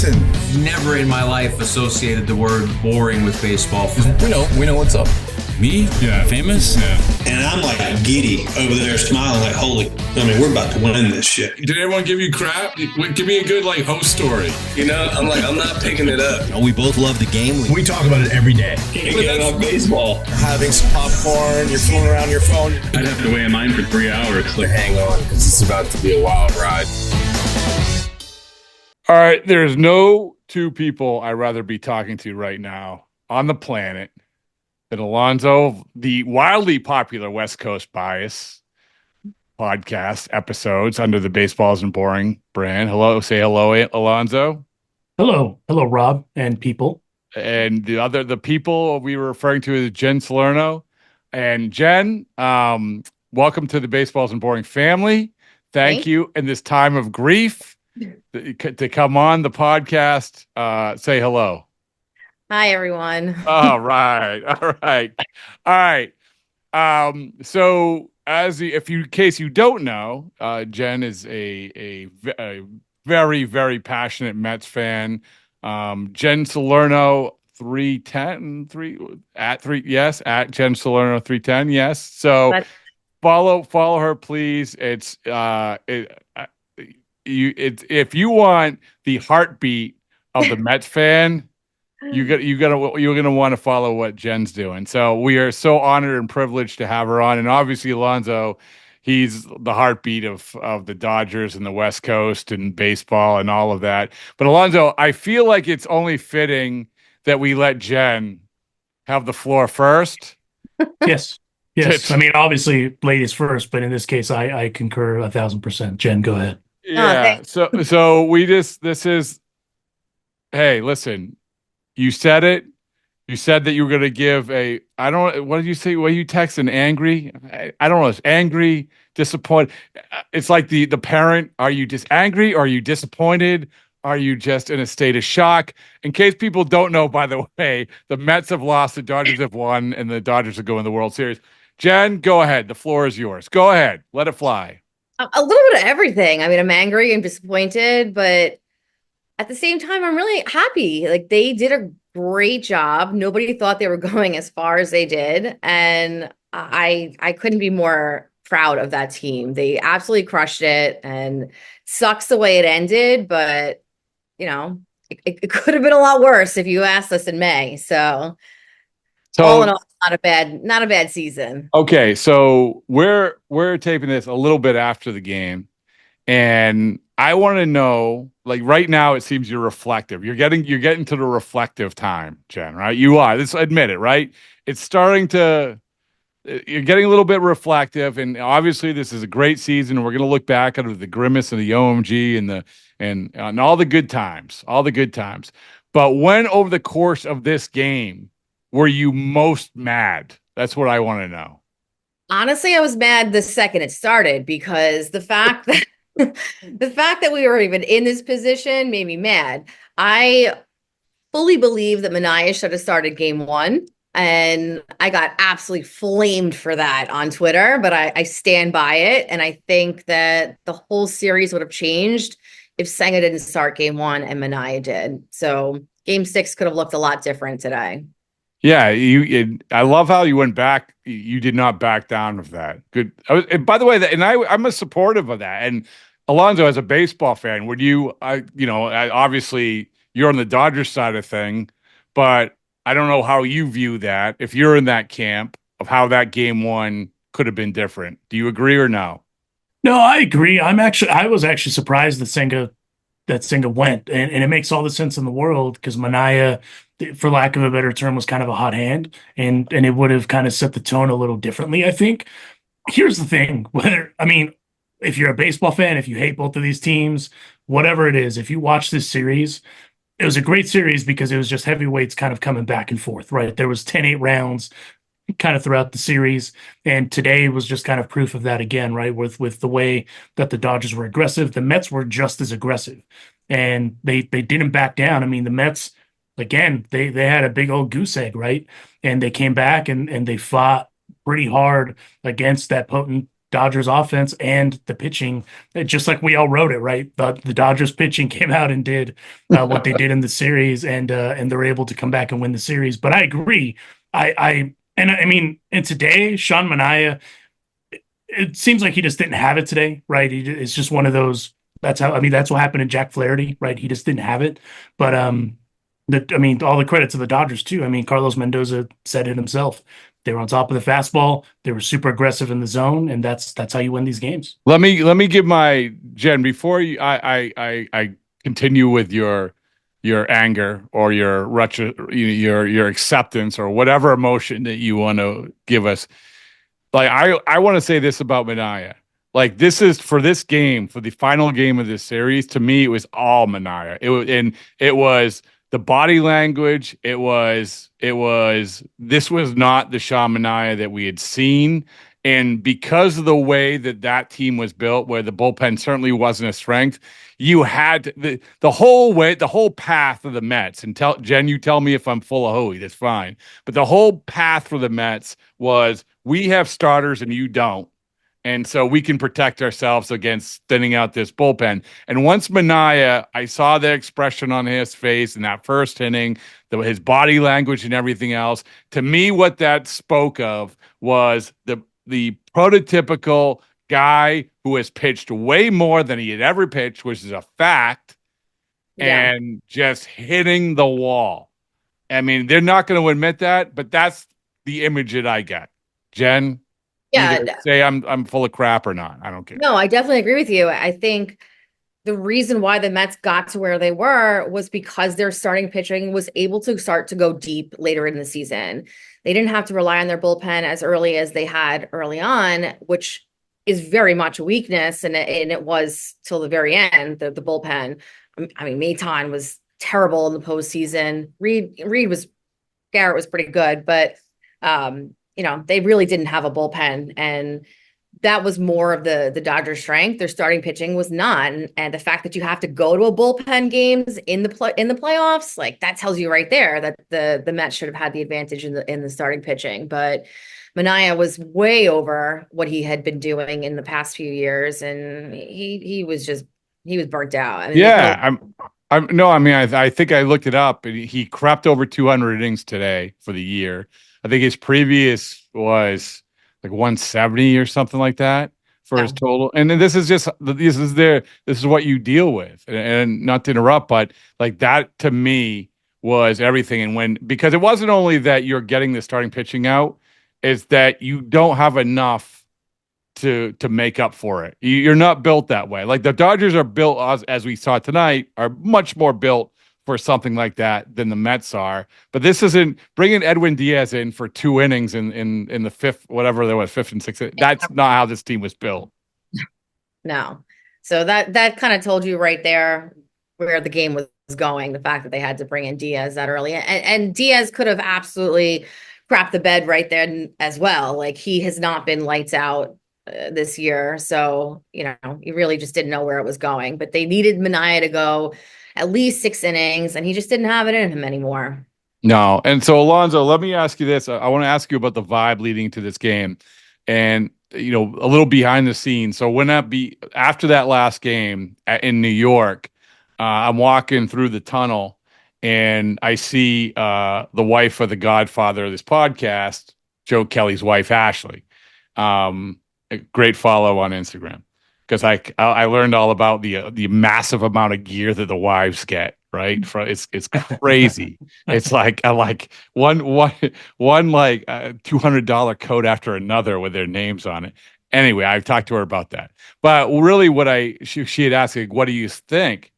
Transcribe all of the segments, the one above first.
listen. Never in my life associated the word boring with baseball. We know what's up. Me? Yeah. Famous? Yeah. And I'm like giddy over there smiling like, we're about to win this shit. Did everyone give you crap? Give me a good host story. I'm not picking it up. We both love the game. We talk about it every day. Getting on baseball. Having some popcorn, you're fooling around your phone. I'd have to wait in line for 3 hours. Hang on, because it's about to be a wild ride. All right, there's no two people I'd rather be talking to right now on the planet than Alonso, the wildly popular West Coast Bias podcast episodes under the Baseball Isn't Boring brand. Say hello, Alonso. Hello, Rob and people. And the people we were referring to as Jenn Salerno. And Jenn, welcome to the Baseball Isn't Boring family. Thank you in this time of grief to come on the podcast. Say hello. Hi, everyone. All right. So, in case you don't know, Jenn is a very, very passionate Mets fan. Jenn Salerno 310 at Jenn Salerno 310. Yes. So follow her, please. If you want the heartbeat of the Mets fan, you're gonna want to follow what Jenn's doing. So we are so honored and privileged to have her on. And obviously, Alonso, he's the heartbeat of the Dodgers and the West Coast and baseball and all of that. But Alonso, I feel like it's only fitting that we let Jenn have the floor first. Yes. I mean, obviously, ladies first, but in this case, I concur 1,000%. Jenn, go ahead. Yeah. Hey, listen. You said it. You said that you were going to give what did you say? What you texting? Angry? I don't know. It's angry, disappointed. It's like the parent. Are you just angry? Or are you disappointed? Are you just in a state of shock? In case people don't know, by the way, the Mets have lost, the Dodgers have won, and the Dodgers are going to the World Series. Jenn, go ahead. The floor is yours. Go ahead. Let it fly. A little bit of everything. I mean, I'm angry and disappointed, but at the same time, I'm really happy. Like, they did a great job. Nobody thought they were going as far as they did. And I couldn't be more proud of that team. They absolutely crushed it, and sucks the way it ended, but it could have been a lot worse if you asked us in May. So all in all, not a bad season. Okay. So we're taping this a little bit after the game, and I want to know, like, right now, it seems you're reflective. You're getting to the reflective time, Jenn, right? You are. Admit it, right? It's you're getting a little bit reflective, and obviously this is a great season. We're going to look back at the grimace and the OMG and all the good times, But when over the course of this game were you most mad? That's what I want to know. Honestly, I was mad the second it started, because the fact that we were even in this position made me mad. I fully believe that Manaea should have started game one, and I got absolutely flamed for that on Twitter, but I stand by it, and I think that the whole series would have changed if Senga didn't start game one and Manaea did. So game six could have looked a lot different today. Yeah, I love how you went back. You did not back down of that. Good. And by the way, I'm a supportive of that. And Alonso, as a baseball fan, would you? Obviously you're on the Dodgers side of thing, but I don't know how you view that. If you're in that camp of how that game one could have been different, do you agree or no? No, I agree. I was actually surprised that Senga went, and it makes all the sense in the world, because Manaea, for lack of a better term, was kind of a hot hand, and it would have kind of set the tone a little differently, I think. Here's the thing, if you're a baseball fan, if you hate both of these teams, whatever it is, if you watch this series, it was a great series because it was just heavyweights kind of coming back and forth, right? There was 10-8 rounds kind of throughout the series, and today was just kind of proof of that again, right? With the way that the Dodgers were aggressive, the Mets were just as aggressive, and they didn't back down. I mean, the Mets, again, they had a big old goose egg, right? And they came back and they fought pretty hard against that potent Dodgers offense and the pitching, just like we all wrote it, right? The Dodgers pitching came out and did what they did in the series, and they're able to come back and win the series. But I agree. I mean, and today, Sean Manaea, it seems like he just didn't have it today, right? It's just one of those. That's how. I mean, that's what happened to Jack Flaherty, right? He just didn't have it. But I mean, all the credit to the Dodgers too. I mean, Carlos Mendoza said it himself. They were on top of the fastball. They were super aggressive in the zone, and that's how you win these games. Let me give my Jen before you. I continue with your anger or your acceptance or whatever emotion that you want to give us. Like I want to say this about Manaea. Like this is for this game, for the final game of this series. To me, it was all Manaea. It was the body language. This was not the Sean Manaea that we had seen. And because of the way that team was built, where the bullpen certainly wasn't a strength, you had the whole path of the Mets. And Jen, you tell me if I'm full of hooey, that's fine. But the whole path for the Mets was we have starters and you don't. And so we can protect ourselves against thinning out this bullpen. And once Manaea, I saw the expression on his face in that first inning, his body language and everything else. To me, what that spoke of was the prototypical guy who has pitched way more than he had ever pitched, which is a fact, and just hitting the wall. I mean, they're not going to admit that, but that's the image that I get. Jen? Yeah. Say I'm full of crap or not. I don't care. No, I definitely agree with you. I think the reason why the Mets got to where they were was because their starting pitching was able to start to go deep later in the season. They didn't have to rely on their bullpen as early as they had early on, which is very much a weakness. And it was till the very end, the bullpen. I mean, Maton was terrible in the postseason. Garrett was pretty good, but they really didn't have a bullpen, and that was more of the Dodgers' strength. Their starting pitching was not, and the fact that you have to go to a bullpen games in the playoffs, like that tells you right there that the Mets should have had the advantage in the starting pitching. But Manaea was way over what he had been doing in the past few years, and he was burnt out. I mean, I think I looked it up, and he crept over 200 innings today for the year. I think his previous was like 170 or something like that for his total. And then this is what you deal with. And not to interrupt, but like that to me was everything. And because it wasn't only that you're getting the starting pitching out, is that you don't have enough to make up for it. You're not built that way. Like the Dodgers are built, as we saw tonight, are much more built for something like that than the Mets are. But this isn't bringing Edwin Diaz in for 2 innings in the fifth, whatever there was, fifth and sixth. That's not how this team was built. No. So that kind of told you right there where the game was going, the fact that they had to bring in Diaz that early. And Diaz could have absolutely crapped the bed right there as well. Like he has not been lights out this year. So, you really just didn't know where it was going. But they needed Manaea to go at least 6 innings, and he just didn't have it in him anymore. No. And so, Alonso, let me ask you this. I want to ask you about the vibe leading to this game and, a little behind the scenes. So after that last game in New York, I'm walking through the tunnel and I see the wife of the godfather of this podcast, Joe Kelly's wife, Ashley. A great follow on Instagram. Because I learned all about the massive amount of gear that the wives get, right? It's crazy. It's like one $200 coat after another with their names on it. Anyway, I've talked to her about that. But really, she had asked, like, what do you think?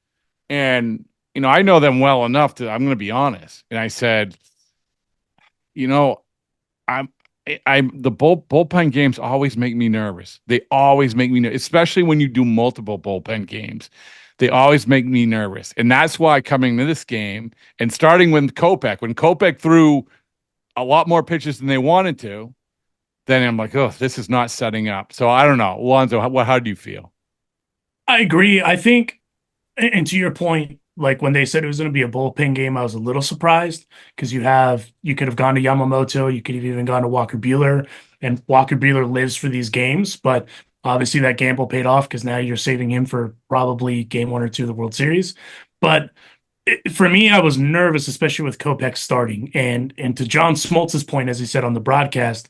And I know them well enough I'm going to be honest. And I said, the bullpen games always make me nervous. They always make me nervous, especially when you do multiple bullpen games. They always make me nervous. And that's why coming to this game and starting with Kopech, when Kopech threw a lot more pitches than they wanted to, then I'm like, oh, this is not setting up. So I don't know. Alonso, how do you feel? I agree. I think, and to your point, like when they said it was going to be a bullpen game, I was a little surprised because you could have gone to Yamamoto, you could have even gone to Walker Buehler, and Walker Buehler lives for these games. But Obviously, that gamble paid off because now you're saving him for probably game 1 or 2 of the World Series. But for me, I was nervous, especially with Kopech starting. And to John Smoltz's point, as he said on the broadcast,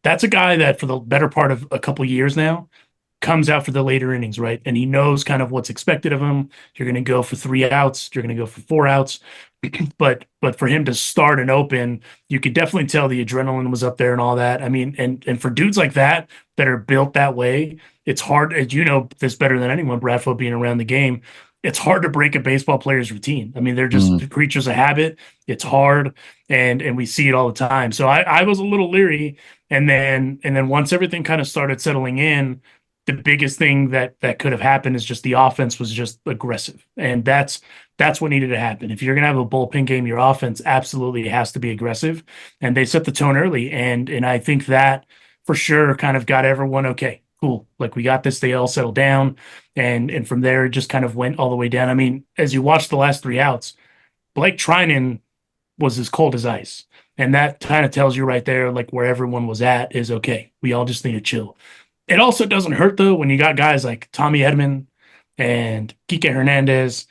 that's a guy that for the better part of a couple years now comes out for the later innings, right? And he knows kind of what's expected of him. You're going to go for 3 outs. You're going to go for 4 outs. But for him to start and open, you could definitely tell the adrenaline was up there and all that. I mean, and for dudes like that are built that way, it's hard, as you know this better than anyone, Bradford, being around the game. It's hard to break a baseball player's routine. I mean, they're just creatures of habit. It's hard, and we see it all the time. So I was a little leery, and then once everything kind of started settling in, the biggest thing that could have happened is just the offense was just aggressive, and that's what needed to happen. If you're going to have a bullpen game, your offense absolutely has to be aggressive, and they set the tone early, and I think that for sure kind of got everyone okay, cool, like we got this. They all settled down, and from there it just kind of went all the way down. I mean, as you watch the last 3 outs, Blake Trinan was as cold as ice, and that kind of tells you right there, like where everyone was at is okay. We all just need to chill. It also doesn't hurt though when you got guys like Tommy Edman and Kike Hernandez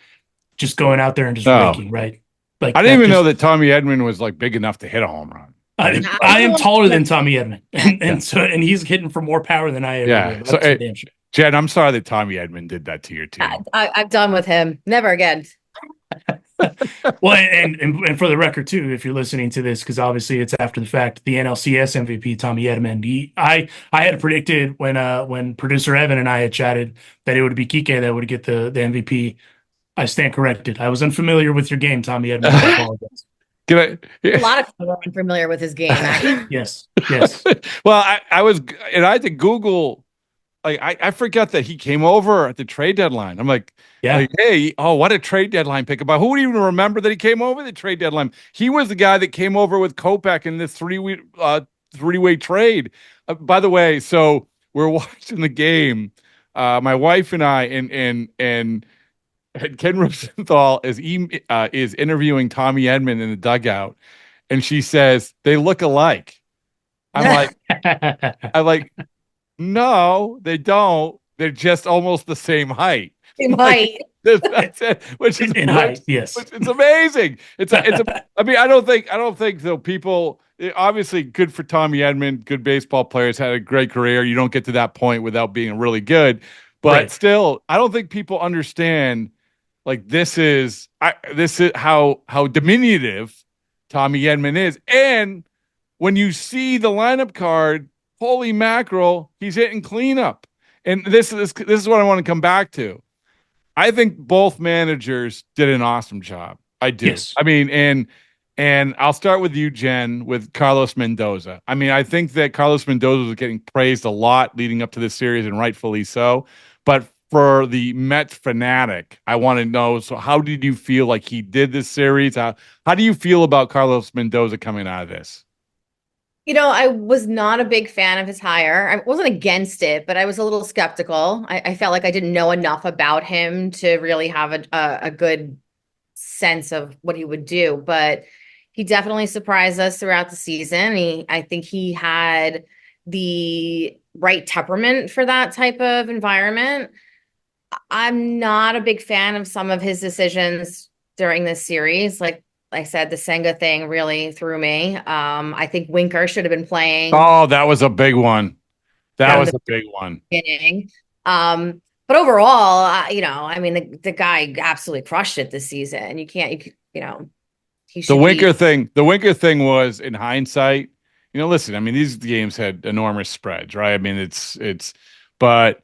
just going out there and just raking, right? Like I didn't even know that Tommy Edman was like big enough to hit a home run. I am taller than Tommy Edman, and he's hitting for more power than I ever. Yeah. So, hey, Jen, I'm sorry that Tommy Edman did that to your team. I'm done with him. Never again. Well, and for the record too, if you're listening to this, because obviously it's after the fact, the NLCS MVP Tommy Edman. I had predicted when producer Evan and I had chatted that it would be Kike that would get the MVP. I stand corrected. I was unfamiliar with your game, Tommy Edman. I apologize. A lot of people are unfamiliar with his game. Yes. Well, I was, and I had to Google. Like I forgot that he came over at the trade deadline. I'm like, hey, what a trade deadline pick about. Who would even remember that he came over the trade deadline? He was the guy that came over with Kopech in this three-way trade. By the way, so we're watching the game. My wife and I and Ken Rosenthal is interviewing Tommy Edman in the dugout, and she says they look alike. I'm like. No, they don't. They're just almost the same height. That's it. Which is in height, yes. It's amazing. I mean, I don't think though people. Obviously, good for Tommy Edman. Good baseball players, had a great career. You don't get to that point without being really good. But still, I don't think people understand. Like this is how diminutive Tommy Edman is, and when you see the lineup card. Holy mackerel, he's hitting cleanup. And this is what I want to come back to. I think both managers did an awesome job. I do. Yes. I mean, and I'll start with you, Jen, with Carlos Mendoza. I mean, I think that Carlos Mendoza was getting praised a lot leading up to this series, and rightfully so. But for the Mets fanatic, I want to know, so how did you feel like he did this series? How do you feel about Carlos Mendoza coming out of this? You know, I was not a big fan of his hire. I wasn't against it, but I was a little skeptical. I felt like I didn't know enough about him to really have a good sense of what he would do. But he definitely surprised us throughout the season. I think he had the right temperament for that type of environment. I'm not a big fan of some of his decisions during this series. Like I said, the Senga thing really threw me. I think Winker should have been playing. Oh, that was a big one. That was a big one. But overall, I mean, the guy absolutely crushed it this season. He should the Winker thing was, in hindsight, listen, I mean, these games had enormous spreads, right? I mean, but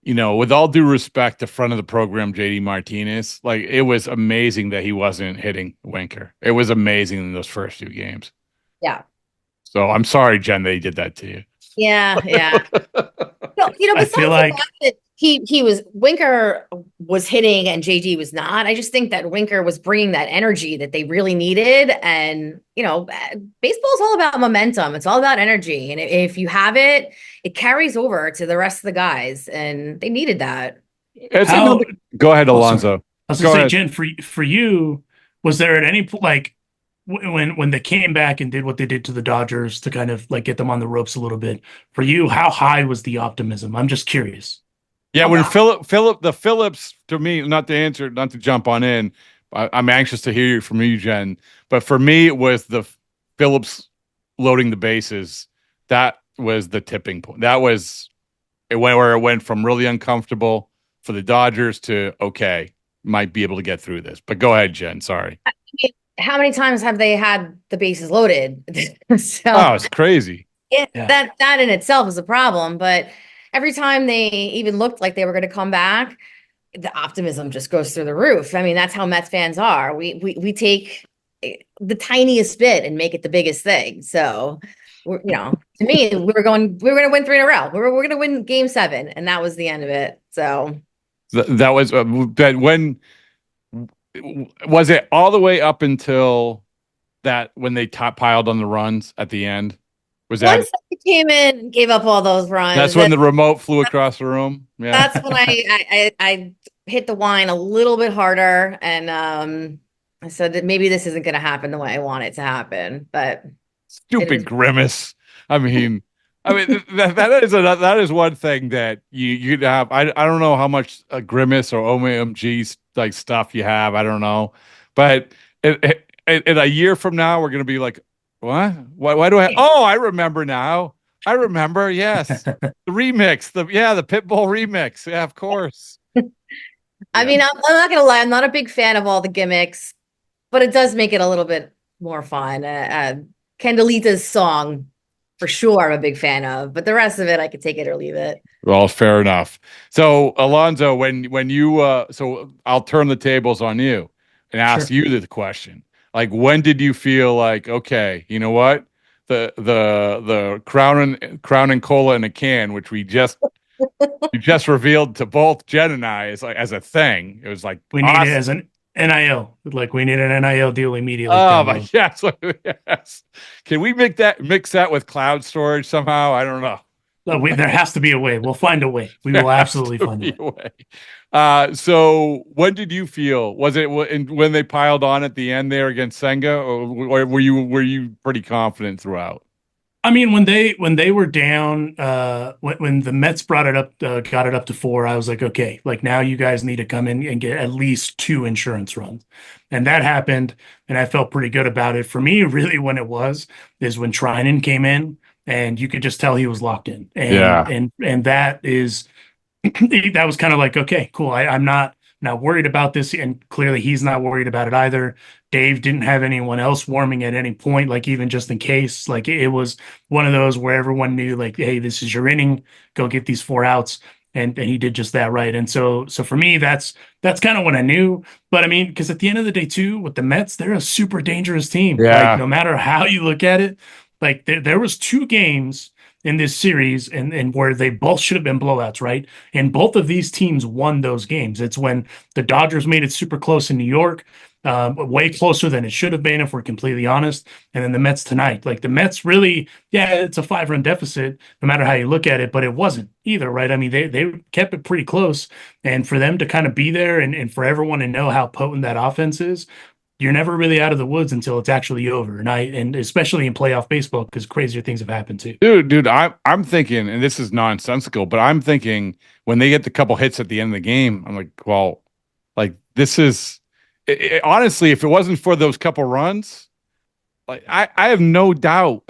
with all due respect to front of the program, JD Martinez, like it was amazing that he wasn't hitting Winker. It was amazing in those first 2 games. Yeah. So I'm sorry, Jen, that he did that to you. Yeah. No, besides the fact that Winker was hitting and JD was not. I just think that Winker was bringing that energy that they really needed. And, baseball is all about momentum. It's all about energy. And if you have it, it carries over to the rest of the guys. And they needed that. Go ahead, Alonso. I was going to say, Jen, for you, was there at any point, like, when they came back and did what they did to the Dodgers to kind of like get them on the ropes a little bit, for you, how high was the optimism? I'm just curious. Yeah, when the Phillips, to me, not to jump on in, I'm anxious to hear from you, Jen. But for me, it was the Phillips loading the bases. That was the tipping point. That was where it went from really uncomfortable for the Dodgers to, okay, might be able to get through this. But go ahead, Jen. Sorry. How many times have they had the bases loaded? Oh, it's crazy. That in itself is a problem. But every time they even looked like they were going to come back, the optimism just goes through the roof. I mean, that's how Mets fans are. We take the tiniest bit and make it the biggest thing. So, to me, we were going to win 3 in a row. We were going to win Game 7, and that was the end of it. So that was that when was it all the way up until that when they piled on the runs at the end? Was that once they came in and gave up all those runs? That's when the remote flew across the room. Yeah, that's when I hit the wine a little bit harder, and I said that maybe this isn't going to happen the way I want it to happen. But stupid grimace. I mean, that is one thing that you'd have. I don't know how much a grimace or OMG like stuff you have. I don't know, but in a year from now, we're gonna be like, what? Why do I? Oh, I remember now. I remember. Yes, the remix. The Pitbull remix. Yeah, of course. I mean, I'm not gonna lie. I'm not a big fan of all the gimmicks, but it does make it a little bit more fun. Candelita's song, for sure, I'm a big fan of, but the rest of it, I could take it or leave it. Well, fair enough. So, Alonso, when you, so I'll turn the tables on you and ask you the question. Like, when did you feel like, okay, you know what, the crown and cola in a can, which you just revealed to both Jen and I as a thing. It was like we need it as an NIL. Like we need an NIL deal immediately. Oh my yes. Can we mix that with cloud storage somehow? I don't know. There has to be a way. We'll find a way. We will absolutely find a way. So when did you feel? Was it when they piled on at the end there against Senga, or were you pretty confident throughout? I mean, when they were down, when the Mets brought it up, got it up to 4, I was like, okay, like now you guys need to come in and get at least 2 insurance runs, and that happened, and I felt pretty good about it. For me, really, when it is when Trinan came in, and you could just tell he was locked in, and that is that was kind of like, okay, cool. I'm not worried about this, and clearly he's not worried about it either. Dave didn't have anyone else warming at any point, like even just in case. Like it was one of those where everyone knew, like, hey, this is your inning. Go get these 4 outs, and he did just that, right? And so for me, that's kind of what I knew. But I mean, because at the end of the day, too, with the Mets, they're a super dangerous team. Yeah. Like no matter how you look at it, like there was 2 games in this series and where they both should have been blowouts, right? And both of these teams won those games. It's when the Dodgers made it super close in New York, way closer than it should have been, if we're completely honest. And then the Mets tonight, like the Mets really, it's a 5-run deficit, no matter how you look at it, but it wasn't either, right? I mean, they kept it pretty close, and for them to kind of be there and for everyone to know how potent that offense is, you're never really out of the woods until it's actually over. And especially in playoff baseball, because crazier things have happened too. Dude, I'm thinking, and this is nonsensical, but I'm thinking when they get the couple hits at the end of the game, I'm like, well, like this is honestly, if it wasn't for those couple runs, like I have no doubt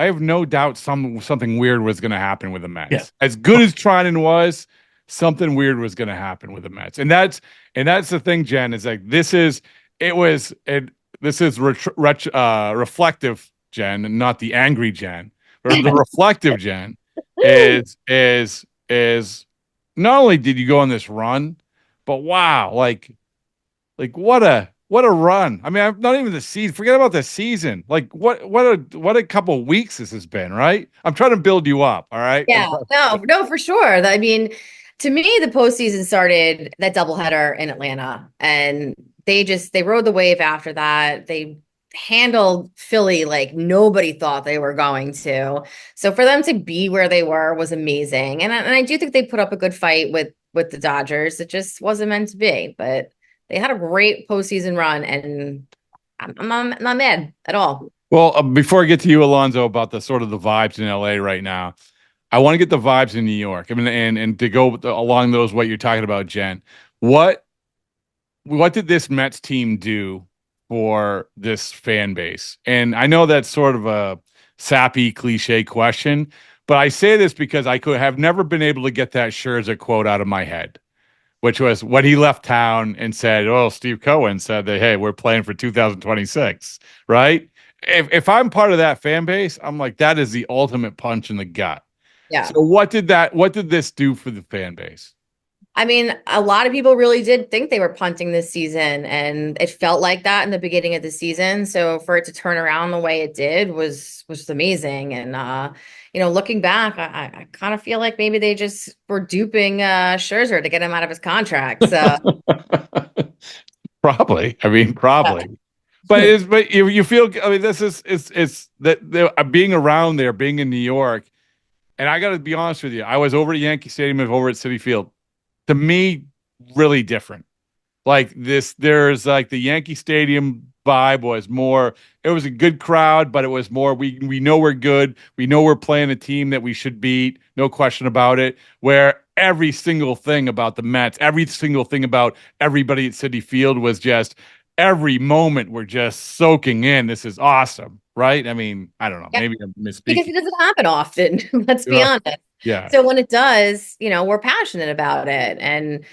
something weird was going to happen with the Mets. Yeah. As good as Trinan was, something weird was going to happen with the Mets, and that's the thing, Jen, is like this is reflective Jen, and not the angry Jen. Or the reflective Jen is not only did you go on this run, but wow, like what a run. I mean, not even the season. Forget about the season. Like what a couple of weeks this has been, right? I'm trying to build you up, all right? Yeah, no, for sure. I mean, to me, the postseason started that doubleheader in Atlanta, and they rode the wave after that. They handled Philly like nobody thought they were going to. So for them to be where they were was amazing. And I do think they put up a good fight with the Dodgers. It just wasn't meant to be, but they had a great postseason run, and I'm not mad at all. Well, before I get to you, Alonso, about the sort of the vibes in LA right now, I want to get the vibes in New York. I mean, and to go along those what you're talking about, Jen. What what did this Mets team do for this fan base? And I know that's sort of a sappy cliche question, but I say this because I could have never been able to get that Scherzer quote out of my head, which was when he left town and said, "Oh, Steve Cohen said that, hey, we're playing for 2026," right? If I'm part of that fan base, I'm like, that is the ultimate punch in the gut. Yeah. So what did this do for the fan base? I mean, a lot of people really did think they were punting this season, and it felt like that in the beginning of the season. So for it to turn around the way it did was amazing. And looking back, I kind of feel like maybe they just were duping Scherzer to get him out of his contract. So Probably. I mean, probably. But you feel, I mean, this is it's that being around there, being in New York, and I got to be honest with you, I was over at Yankee Stadium and over at Citi Field. To me, really different. Like this, there's like the Yankee Stadium vibe was more. It was a good crowd, but it was more. We know we're good. We know we're playing a team that we should beat. No question about it. Where every single thing about the Mets, every single thing about everybody at Citi Field was just every moment we're just soaking in. This is awesome, right? I mean, I don't know. yeah, Maybe I'm because misspeaking. it doesn't happen often. Let's be Yeah. honest. Yeah. So when it does, we're passionate about it, and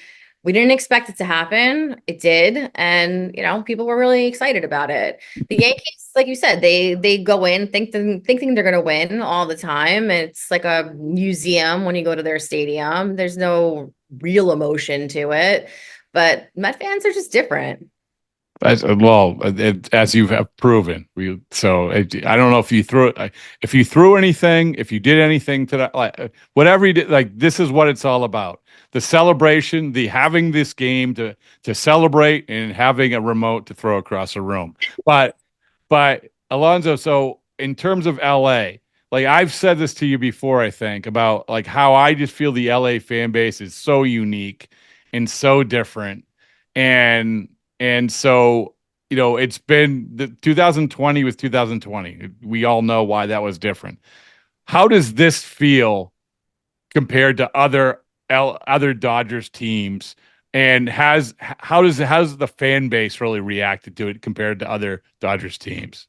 we didn't expect it to happen. It did, and people were really excited about it. The Yankees, like you said, they go in thinking they're going to win all the time. It's like a museum when you go to their stadium. There's no real emotion to it, but Met fans are just different. As well, as you have proven, I don't know if you threw anything, if you did anything to that, like whatever you did, like this is what it's all about: the celebration, the having this game to celebrate, and having a remote to throw across a room. But Alonso, so in terms of LA, like I've said this to you before, I think about like how I just feel the LA fan base is so unique and so different, and so, it's been the 2020 was 2020. We all know why that was different. How does this feel compared to other Dodgers teams? And how's the fan base really reacted to it compared to other Dodgers teams?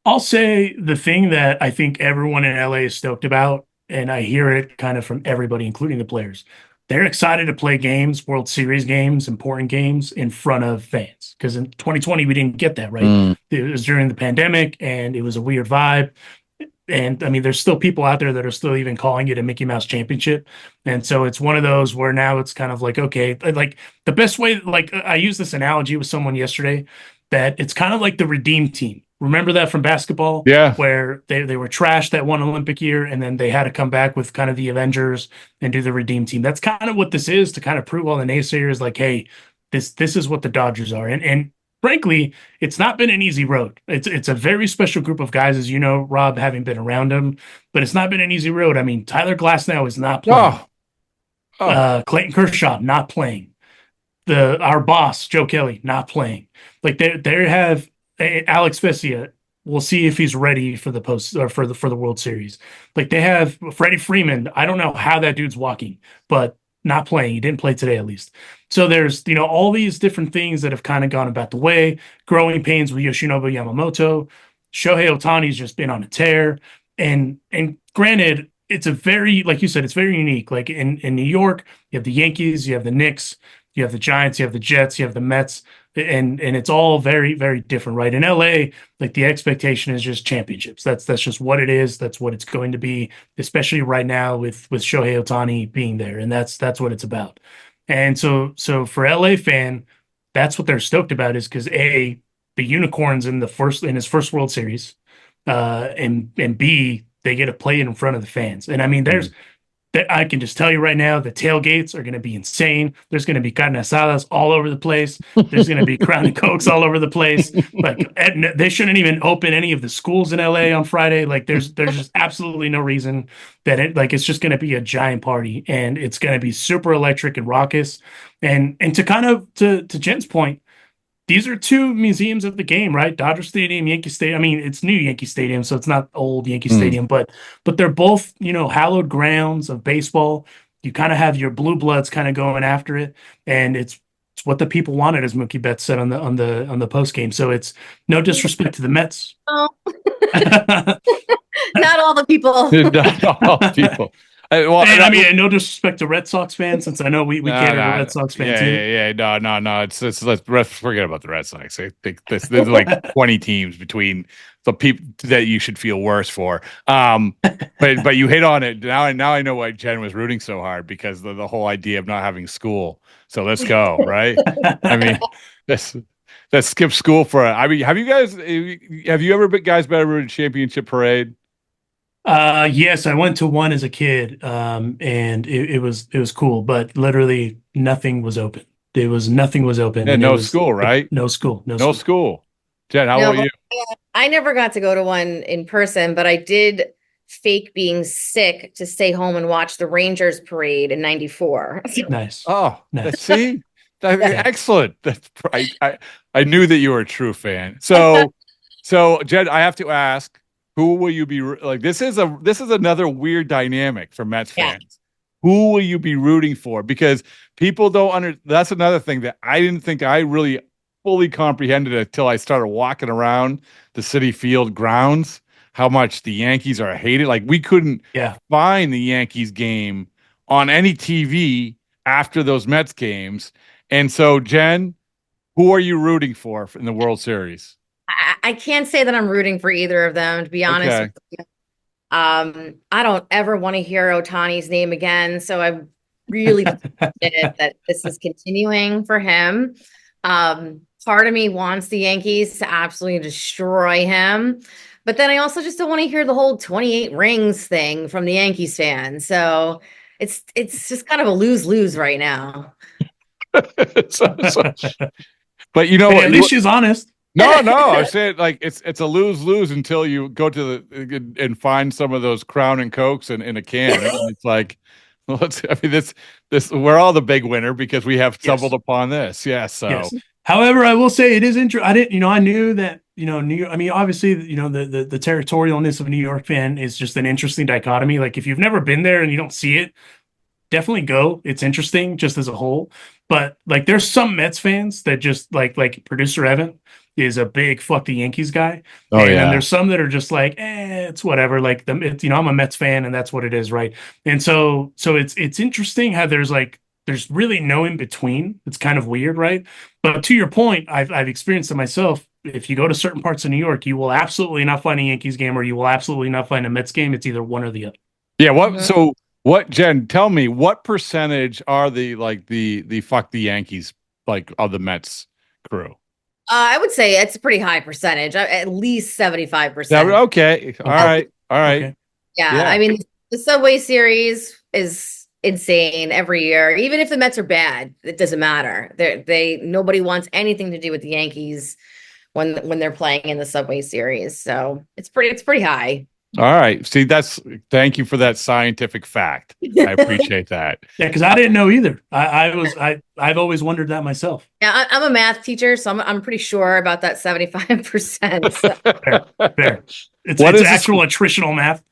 I'll say the thing that I think everyone in LA is stoked about, and I hear it kind of from everybody, including the players. They're excited to play games, World Series games, important games in front of fans. Because in 2020, we didn't get that, right? It was during the pandemic, and it was a weird vibe. And I mean, there's still people out there that are still even calling it a Mickey Mouse championship. And so it's one of those where now it's kind of like, okay, like the best way, like I used this analogy with someone yesterday, that it's kind of like the redeem team. Remember that from basketball? Yeah. Where they were trashed that one Olympic year, and then they had to come back with kind of the Avengers and do the redeem team. That's kind of what this is, to kind of prove all the naysayers like, hey, this is what the Dodgers are. And frankly, it's not been an easy road. It's a very special group of guys, as you know, Rob, having been around them, but it's not been an easy road. I mean, Tyler Glasnow is not playing. Clayton Kershaw not playing. Our boss Joe Kelly not playing. Like they have Alex Vesia. We'll see if he's ready for the post or for the World Series. Like they have Freddie Freeman. I don't know how that dude's walking, but not playing. He didn't play today, at least. So there's all these different things that have kind of gone about the way. Growing pains with Yoshinobu Yamamoto. Shohei Ohtani's just been on a tear. And granted, it's a very, like you said, it's very unique. Like in New York, you have the Yankees, you have the Knicks, you have the Giants, you have the Jets, you have the Mets, and it's all very, very different, right? In LA, like the expectation is just championships. That's just what it is. That's what it's going to be, especially right now with Shohei Ohtani being there, and that's what it's about. And so for LA fan, that's what they're stoked about, is because the Unicorns in his first World Series, and B, they get to play it in front of the fans. And I mean, I can just tell you right now, the tailgates are going to be insane. There's going to be carne asadas all over the place. There's going to be Crown and Cokes all over the place. Like they shouldn't even open any of the schools in LA on Friday. Like there's just absolutely no reason that it's just going to be a giant party, and it's going to be super electric and raucous. And to kind of to Jen's point, these are two museums of the game, right? Dodger Stadium, Yankee Stadium. I mean, it's new Yankee Stadium, so it's not old Yankee Stadium, but they're both, hallowed grounds of baseball. You kind of have your blue bloods kind of going after it, and it's what the people wanted, as Mookie Betts said on the post game. So it's no disrespect to the Mets. Oh. Not all the people. Not all people. And no disrespect to Red Sox fans, since I know we cater to Red Sox fans too. Yeah. No. It's let's forget about the Red Sox. I think there's like 20 teams between the people that you should feel worse for. But you hit on it. Now I know why Jenn was rooting so hard, because the whole idea of not having school. So let's go, right? I mean, let's skip school for it. I mean, have you ever been at a championship parade? Yes, I went to one as a kid, and it was cool, but literally nothing was open. Nothing was open. Yeah, no school, right? No school. No school. Jen, how about you? I never got to go to one in person, but I did fake being sick to stay home and watch the Rangers parade in '94. Nice. Oh, nice. See? Excellent. That's I knew that you were a true fan. So Jen, I have to ask, who will you be like? This is another weird dynamic for Mets fans. Who will you be rooting for? Because people don't that's another thing that I didn't think I really fully comprehended until I started walking around the Citi Field grounds, how much the Yankees are hated. Like, we couldn't find the Yankees game on any TV after those Mets games. And so, Jenn, who are you rooting for in the World Series? I can't say that I'm rooting for either of them, to be honest. Okay. With you. I don't ever want to hear Ohtani's name again, so I'm really disappointed that this is continuing for him. Part of me wants the Yankees to absolutely destroy him, but then I also just don't want to hear the whole 28 rings thing from the Yankees fans. So it's just kind of a lose-lose right now. But you know what? At least she's honest. No, I said, like, it's a lose-lose until you go to and find some of those Crown and Cokes in a can. And it's like, this we're all the big winner because we have stumbled upon this. Yeah. So, yes. However, I will say it is interesting. I knew that, New York, I mean, obviously, the territorialness of a New York fan is just an interesting dichotomy. Like, if you've never been there and you don't see it, definitely go. It's interesting just as a whole. But like, there's some Mets fans that just like producer Evan is a big fuck the Yankees guy. And there's some that are just like, it's whatever. Like, I'm a Mets fan and that's what it is, right? And so it's interesting how there's really no in between. It's kind of weird, right? But to your point, I've experienced it myself. If you go to certain parts of New York, you will absolutely not find a Yankees game, or you will absolutely not find a Mets game. It's either one or the other. Yeah. So what, Jenn? Tell me, what percentage are the fuck the Yankees of the Mets crew? I would say it's a pretty high percentage, at least 75%. Okay. All right. Okay. Yeah. I mean, the Subway Series is insane every year. Even if the Mets are bad, it doesn't matter. Nobody wants anything to do with the Yankees when they're playing in the Subway Series. So it's pretty high. All right. See, thank you for that scientific fact. I appreciate that. Yeah, because I didn't know either. I've always wondered that myself. Yeah, I'm a math teacher, so I'm pretty sure about that 75%. So. Fair. It's actual attritional math.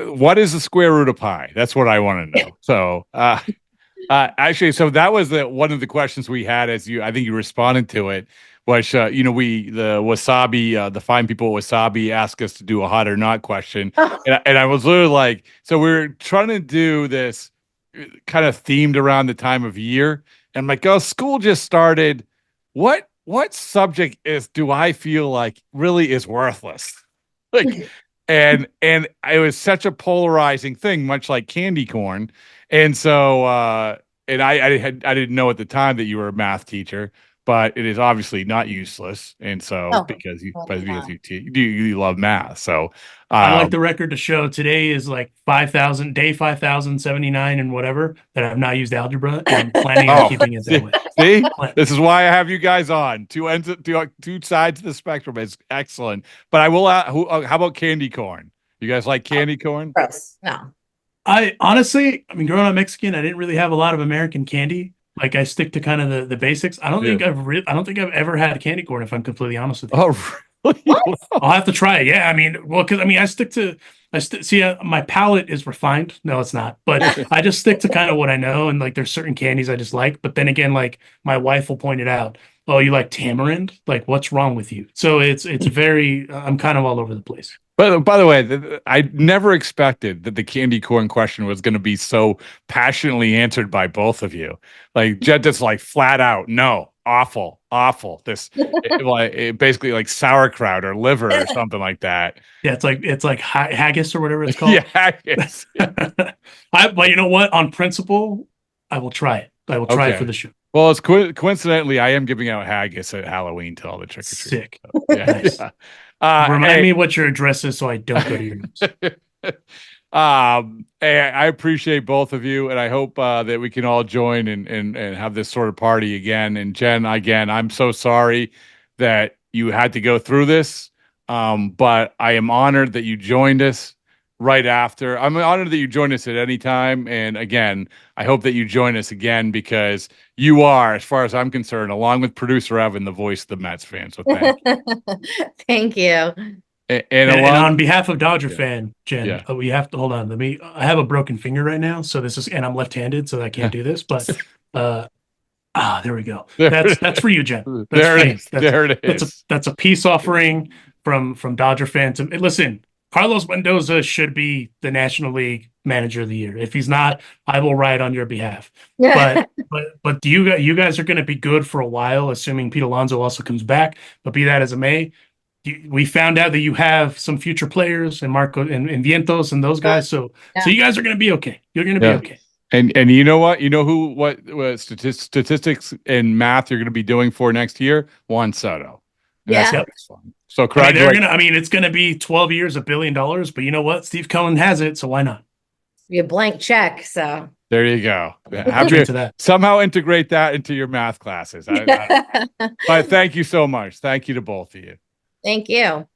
What is the square root of pi? That's what I want to know. So, actually, so that was one of the questions we had I think you responded to it. Which, the Wasabi, the fine people at Wasabi asked us to do a hot or not question. And I was literally like, so we're trying to do this kind of themed around the time of year. And I'm like, oh, school just started. What subject do I feel like really is worthless? Like, and it was such a polarizing thing, much like candy corn. And so, and I didn't know at the time that you were a math teacher. But it is obviously not useless, and so because you love math, so I'd like the record to show today is like 5,079 and whatever that I've not used algebra, and I'm planning on keeping it that way. See, this is why I have you guys on two sides of the spectrum. It's excellent. But I will. How about candy corn? You guys like candy corn? Gross. No. I honestly, growing up Mexican, I didn't really have a lot of American candy. Like I stick to kind of the basics. I don't think I don't think I've ever had candy corn, if I'm completely honest with you. Oh, really? I'll have to try it. Yeah, I mean, well, because I mean, my palate is refined. No, it's not. But I just stick to kind of what I know, and like there's certain candies I just like. But then again, like my wife will point it out. Oh, you like tamarind? Like, what's wrong with you? So it's very. I'm kind of all over the place. But by the way, I never expected that the candy corn question was going to be so passionately answered by both of you. Like Jet just like flat out, no, awful, awful. Basically like sauerkraut or liver or something like that. Yeah, it's like haggis or whatever it's called. Yeah, haggis. But you know what? On principle, I will try it. I will try it for the show. Well, it's coincidentally, I am giving out haggis at Halloween to all the trick or treaters. Sick. So, yeah, Nice. yeah. Remind me what your address is so I don't go to your house. I appreciate both of you, and I hope that we can all join and have this sort of party again. And Jen, again, I'm so sorry that you had to go through this, but I am honored that you joined us right after. I'm honored that you joined us at any time. And again, I hope that you join us again because you are, as far as I'm concerned, along with producer Evan, the voice of the Mets fan. So thank you. Thank you. And on behalf of Dodger fan Jen, Yeah. we have to hold on. I have a broken finger right now, so and I'm left-handed, so I can't do this. But there we go. That's for you, Jen. There it is. That's a peace offering from Dodger fans. Listen, Carlos Mendoza should be the National League Manager of the Year. If he's not, I will ride on your behalf. But you guys are going to be good for a while, assuming Pete Alonso also comes back. But be that as it may, we found out that you have some future players and Marco and Vientos and those guys. So you guys are going to be okay. You're going to be okay. And you know what? You know what statistics and math you're going to be doing for next year? Juan Soto. And Yeah. that's fun. So congratulations. It's going to be 12 years, $1 billion. But you know what? Steve Cohen has it, so why not? Be a blank check. So there you go. That. Somehow integrate that into your math classes. But thank you so much. Thank you to both of you. Thank you.